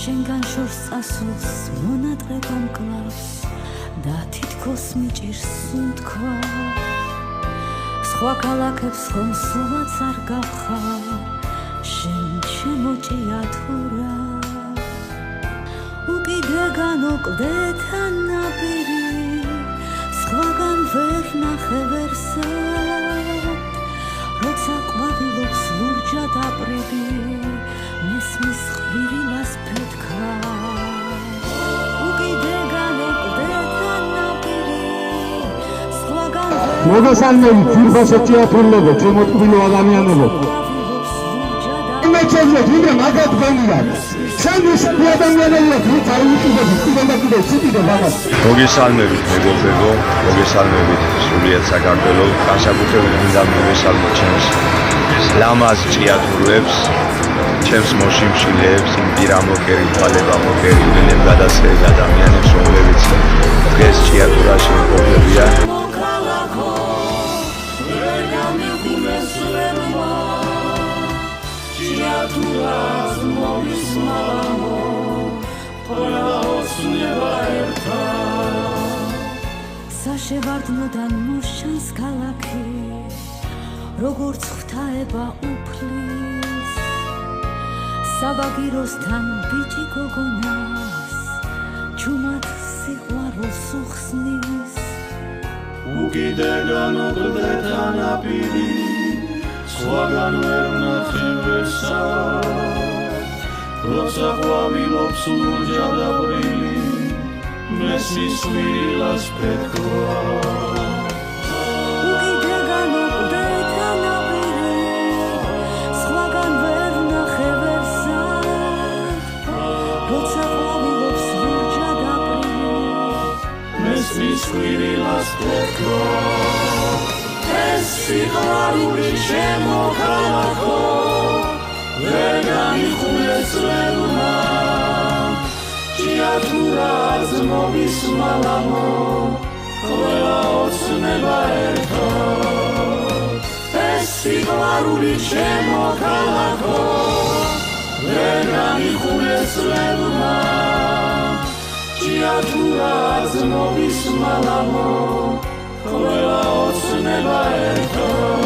შენგან შორს წასულს მონატრება მკლავს და თითქოს მიჭირს სუნთქვა სხვა ქალაქებს ხომ სულაც არ გავხარ შენ შემოჭია თუ რა უკიდე განოკლდე თან ნაპირი სხვაგან ვერ ნახე ვერსად როცა ყვავილობს ლურჯად აპრები მესმის ხბირილას ფეთქვა უკიდე განოკლდე თან ნაპირი სხვაგან მოგესალმებით ძირფასო ჭიათურლებო ჩემო ტყბილო ადამიანებო მეჩვენეთ ვიდრე მაგათ გონია ჩემს ადამიანებია ვით არ უკიდები კიდე ციტიდე ბაბას მოგესალმებით მეგობრებო მოგესალმებით სრულიად საქართველოს განსაკუთრებით მინდა მოგესალმოთ ჩემს ლამაზ ჭიათურებს ჩემს მოშიმშილეებს იმ პირამოკერი თვალებამოკერი ველებ გადასწრებ ადამიანებს რომლებიც დღეს ჭიათურაში მყოფებიან ჭიათურას მომისმალამო ყველა ოცნება ერთად საშევარდნოდან მოსჩანს ქალაქი როგორც ღვთაება უფლის საბაგიროსთან ბიჭი გოგონას ჩუმად სიყვარულს უხსნის უკიდე განოკლდე თან ნაპირი სხვაგან ვერ ვნახე ვერსად როცა ყვავილობს ლურჯად აპრილი მესმის ხბილას ფეთქვა უკიდე განოკლდე თან ნაპირი სხვაგან ვერ ვნახე ვერსად როცა ყვავილობს ლურჯად აპრილი მესმის ხბილას ფეთქვა სიყვარული ჩემო ქალაქო ვერ განიხულეს ველმა ჭიათურას მომისმალამო ყველა ოცნება ერთად ეს სიყვარული ჩემო ქალაქო ვერ განიხულეს ველმა ჭიათურას მომისმალამო ყველა ოცნება ერთად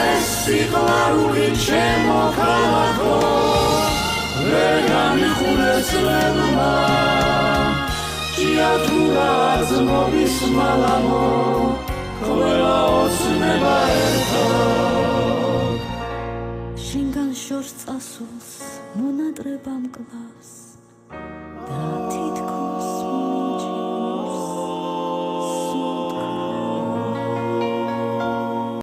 ეს სიყვარული ჩემო ქალაქო ვერ განიხულეს ველმა ჭიათურას მომისმალამო ყველა ოცნება ერთად შენგან შორს წასულს მონატრება მკლავს და